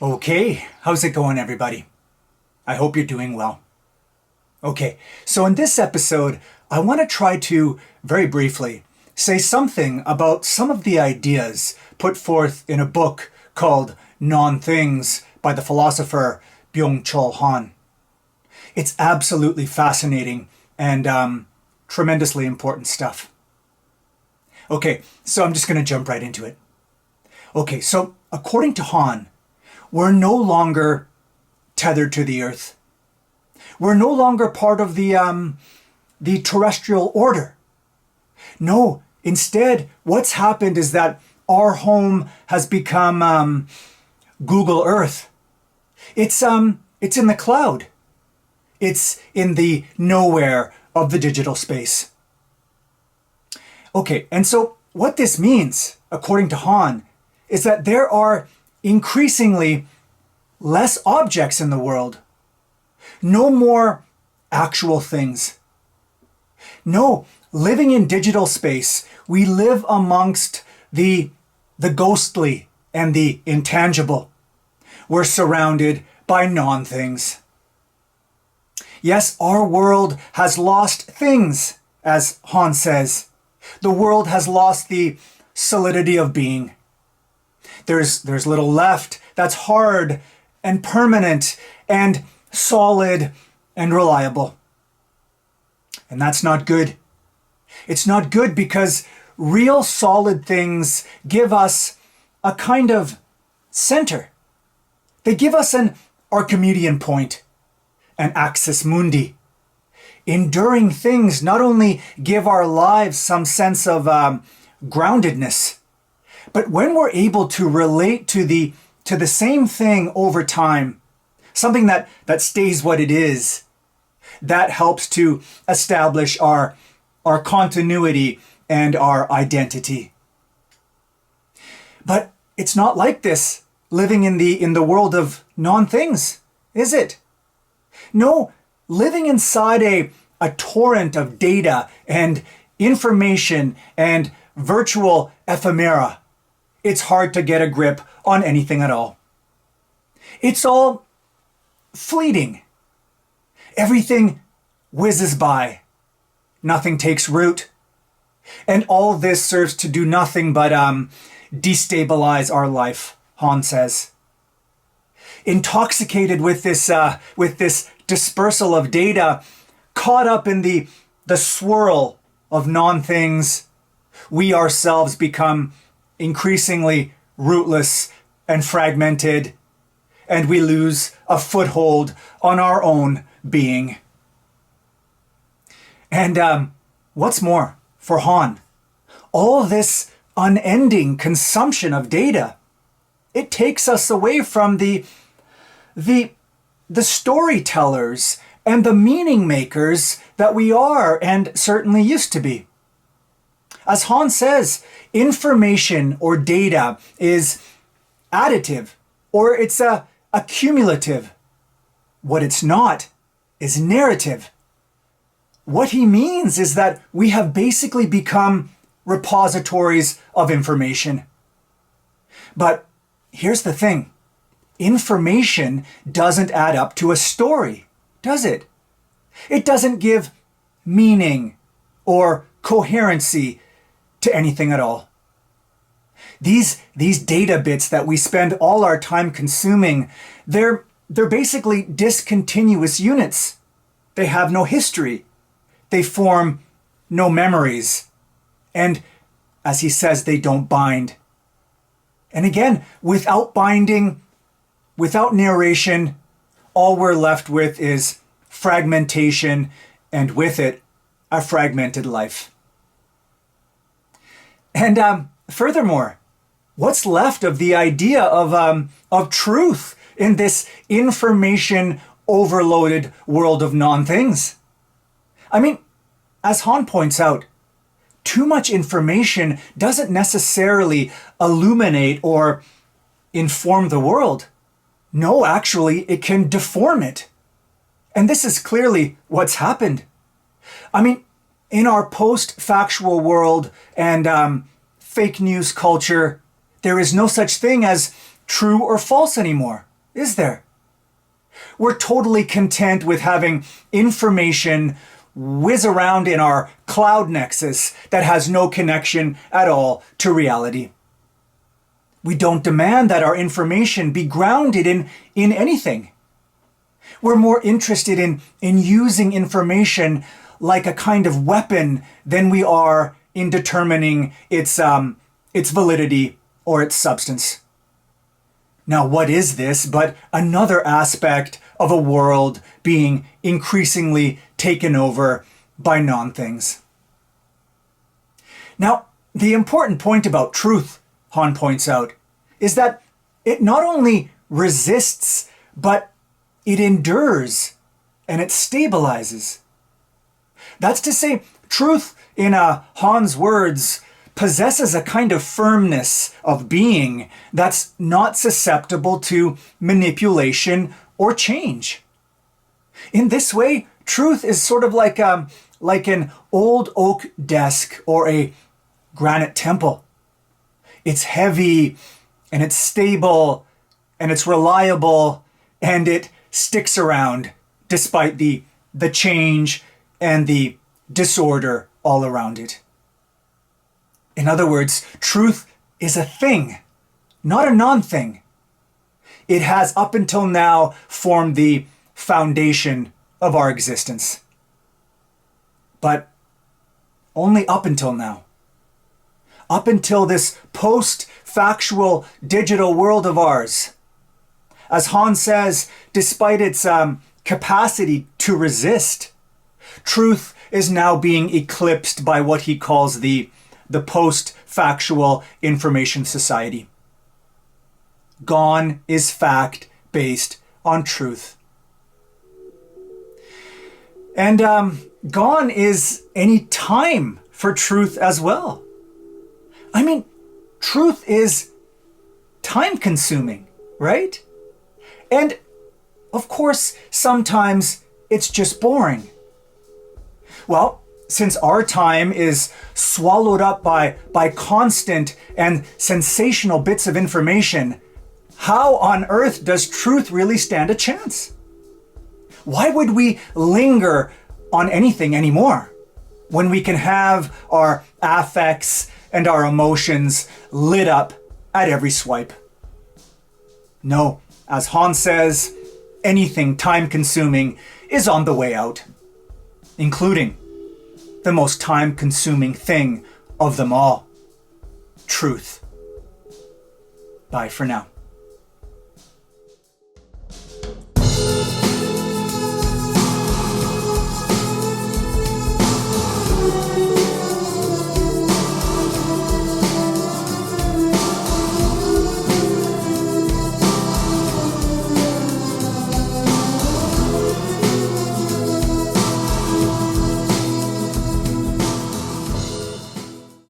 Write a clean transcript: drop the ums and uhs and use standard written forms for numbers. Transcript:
Okay, how's it going, everybody? I hope you're doing well. Okay, so in this episode, I want to try to, very briefly, say something about some of the ideas put forth in a book called Non-things by the philosopher Byung-Chul Han. It's absolutely fascinating and tremendously important stuff. Okay, so I'm just going to jump right into it. Okay, so according to Han, we're no longer tethered to the earth. We're no longer part of the terrestrial order. No, instead, what's happened is that our home has become Google Earth. It's in the cloud. It's in the nowhere of the digital space. Okay, and so what this means, according to Han, is that there are increasingly less objects in the world. No more actual things. No, living in digital space, we live amongst the ghostly and the intangible. We're surrounded by non-things. Yes, our world has lost things, as Han says. The world has lost the solidity of being. There's little left that's hard and permanent and solid and reliable. And that's not good. It's not good because real solid things give us a kind of center. They give us an Archimedean point, an axis mundi. Enduring things not only give our lives some sense of groundedness, but when we're able to relate to the same thing over time, something that stays what it is, that helps to establish our continuity and our identity. But it's not like this living in the world of non-things, is it? No, living inside a torrent of data and information and virtual ephemera, it's hard to get a grip on anything at all. It's all fleeting. Everything whizzes by. Nothing takes root. And all this serves to do nothing but destabilize our life, Han says. Intoxicated with this dispersal of data, caught up in the swirl of non-things, we ourselves become increasingly rootless and fragmented, and we lose a foothold on our own being. And what's more, for Han, all this unending consumption of data, it takes us away from the storytellers and the meaning makers that we are and certainly used to be. As Han says, information or data is additive, or it's a cumulative. What it's not is narrative. What he means is that we have basically become repositories of information. But here's the thing. Information doesn't add up to a story, does it? It doesn't give meaning or coherency to anything at all. These data bits that we spend all our time consuming, they're basically discontinuous units. They have no history. They form no memories. And as he says, they don't bind. And again, without binding, without narration, all we're left with is fragmentation, and with it, a fragmented life. And furthermore, what's left of the idea of truth in this information overloaded world of non-things? I mean, as Han points out, too much information doesn't necessarily illuminate or inform the world. No, actually, it can deform it. And this is clearly what's happened. I mean, in our post-factual world and fake news culture, there is no such thing as true or false anymore. is there? We're totally content with having information whiz around in our cloud nexus that has no connection at all to reality. We don't demand that our information be grounded in anything. We're more interested in using information like a kind of weapon than we are in determining its validity or its substance. Now, what is this but another aspect of a world being increasingly taken over by non-things? Now, the important point about truth, Han points out, is that it not only resists, but it endures and it stabilizes. That's to say, truth, in Han's words, possesses a kind of firmness of being that's not susceptible to manipulation or change. In this way, truth is sort of like an old oak desk or a granite temple. It's heavy and it's stable and it's reliable and it sticks around despite the change and the disorder all around it. In other words, truth is a thing, not a non-thing. It has up until now formed the foundation of our existence. But only up until now. Up until this post-factual digital world of ours. As Han says, despite its capacity to resist, truth is now being eclipsed by what he calls the post-factual information society. Gone is fact based on truth. And gone is any time for truth as well. I mean, truth is time consuming, right? And of course, sometimes it's just boring. Well, since our time is swallowed up by constant and sensational bits of information, how on earth does truth really stand a chance? Why would we linger on anything anymore when we can have our affects and our emotions lit up at every swipe? No, as Han says, anything time-consuming is on the way out, including the most time-consuming thing of them all, truth. Bye for now.